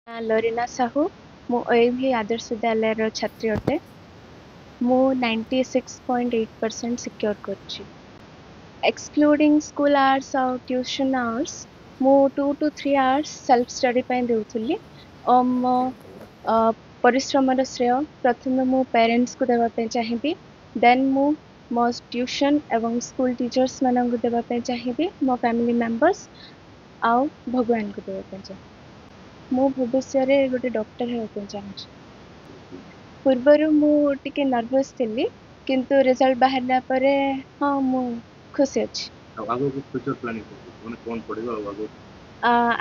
लोरिना साहू मु ओएवी आदर्श विद्यालय छात्री अटे मु 96.8% सिक्योर करछि एक्सक्लूडिंग स्कूल आवर्स और ट्यूशन आवर्स मु 2 to 3 आवर्स सेल्फ स्टडी पय देउथुली और मो परिश्रम श्रेय प्रथम मु पेरेंट्स को देवा पे चाहिबी देन मु मो ट्यूशन एवं स्कूल टीचर्स मानन को देवा पे चाहिबी मो फैमिली मेंबर्स आउ भगवान को देवा पे चाहिबी मो भविष्य रे गोटे डॉक्टर हेबा पे चाहूँ पूर्वर मु टिके नर्वस थिली किंतु रिजल्ट बाहरला परे हाँ मु खुशी अछि आगो को फ्यूचर प्लानिंग माने कोन पढिबा आगो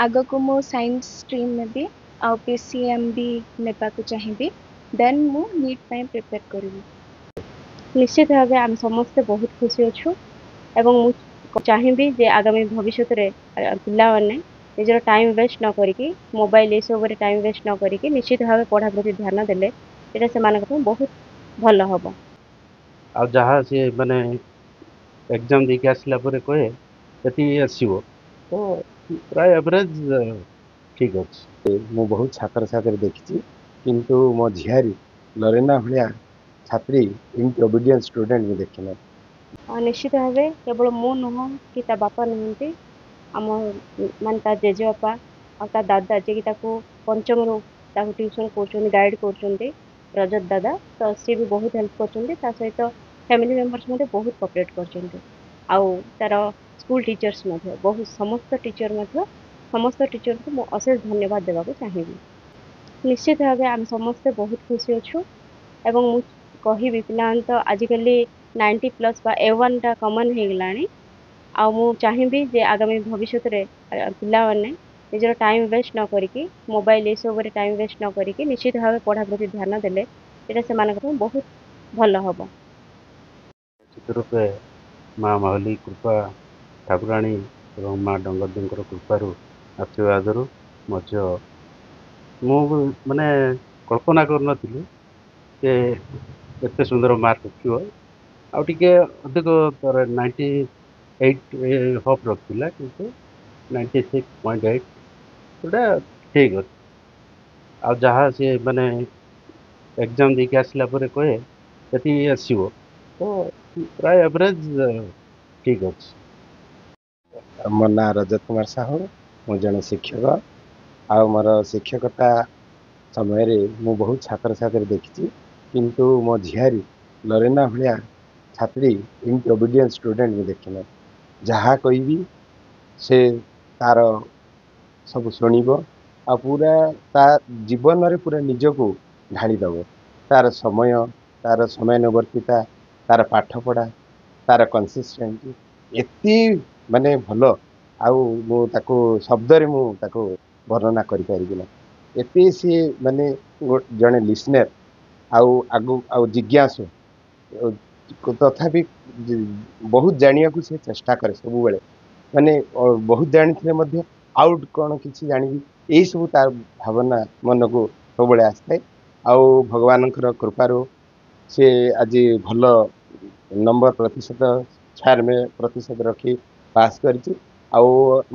आगो को मु साइंस स्ट्रीम में भी आ पीसीएमबी नेपा को चाहिबी देन मु नीट पय प्रिपेयर करबी निश्चित भाव आम समस्ते बहुत खुशी अच्छु एवं मु चाहिबी जे आगामी भविष्य रे पिला माने निजर टाइम वेस्ट न करिकी मोबाइल ए सब रे टाइम वेस्ट न करिकी निश्चित भाव पढ़ा प्रति ध्यान देले एटा से मानक बहुत भल हबो आ जहाँ से माने एग्जाम देके आसला परे कहे यदि आसीबो तो प्राय एवरेज ठीक अछि मु बहुत छात्र छात्री देखी किंतु मो झियारी लरेना भलिया छात्री इन ओबीडियंट स्टूडेंट में देखिना निश्चित भाव केवल मु नुह कि ता बापा नुहंती आम मान ता जेजे बापा आ ता दादा जे कि ताको पंचम रो ताको ट्यूशन कोचन गाइड करचंती रजत दादा तो सी भी बहुत हेल्प करचंती ता सहित फैमिली मेंबर्स मते बहुत कोऑपरेट करचंती आउ तार स्कूल टीचर्स मते बहुत समस्त टीचर को मु अशेष धन्यवाद देबा को चाहिबी निश्चित भाव आम समस्ते बहुत खुशी अच्छु एवं मु कहिबी पिलान तो आजिकली 90+ बा A1 टा कॉमन हे गलानी आ मु चाहिबी जे आगामी भविष्य रे पिला माने निजर टाइम वेस्ट न करिकी मोबाइल ए सब रे टाइम वेस्ट न करिकी निश्चित भाव पढ़ा प्रति ध्यान देले एटा से मानक बहुत भल हबो चित्ररूपे माँ माहली कृपा ठाकुराणी एवं माँ डंगरदेव कृपारू आशीर्वाद मध्य मु माने कल्पना कर नथिलि जे एते सुंदर मार्क रखियो आ टिके अधिक तर 98 होप रखिला किंतु 96.8 गोटे ठीक अछि आ जहाँ से माने एग्जाम देके आसला परे कहे यदि आसीबो तो प्राय एवरेज ठीक अछि मो ना रजत कुमार साहू मु जने शिक्षक आ मोर शिक्षकता समय रे मु बहुत छात्र छात्री देखी किंतु मो झियारी लरेना भलिया छात्री इन ओबीडियंट स्टूडेंट में देखिना जहाँ कहबी से तार सब शुणिबो आ पूरा ता जीवन रे पूरा निजको ढाली दबो तार समय निवर्तिता तार पाठ पढ़ा तार कंसिस्टेंसी एति माने भलो आउ मु ताको शब्द रे मु ताको वर्णना करि परिबि ना एति से माने जने लिसनर आउ आगु आउ जिज्ञासु तथापि बहुत जानिया को से चेष्टा करे सब बेले माने बहुत जानिथिले मध्य आउट कोन किछि जानिबी एई सब तार भावना मन को सब बेले आस्ते आउ भगवान कृपारो से आज भल नंबर प्रतिशत 96% रखी पास करिछि आउ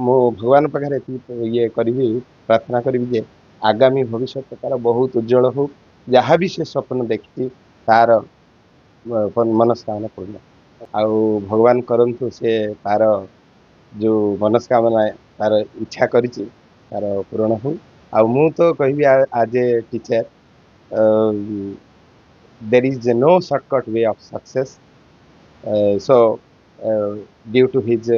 मो भगवान पाखरे ये करिबी प्रार्थना करिबी जे आगामी भविष्य तार बहुत उज्जवल हो जहाँ भी से स्वप्न देखी तार मनस्कामना पूर्ण आउ भगवान करंतु से तार जो मनस्कामना तार इच्छा करिछि तार पूर्ण हो आ मु तो कहबी आज a teacher there is no shortcut way of success so due to his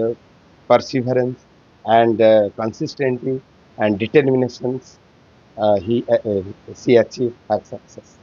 perseverance and consistency and determinations she achieved her success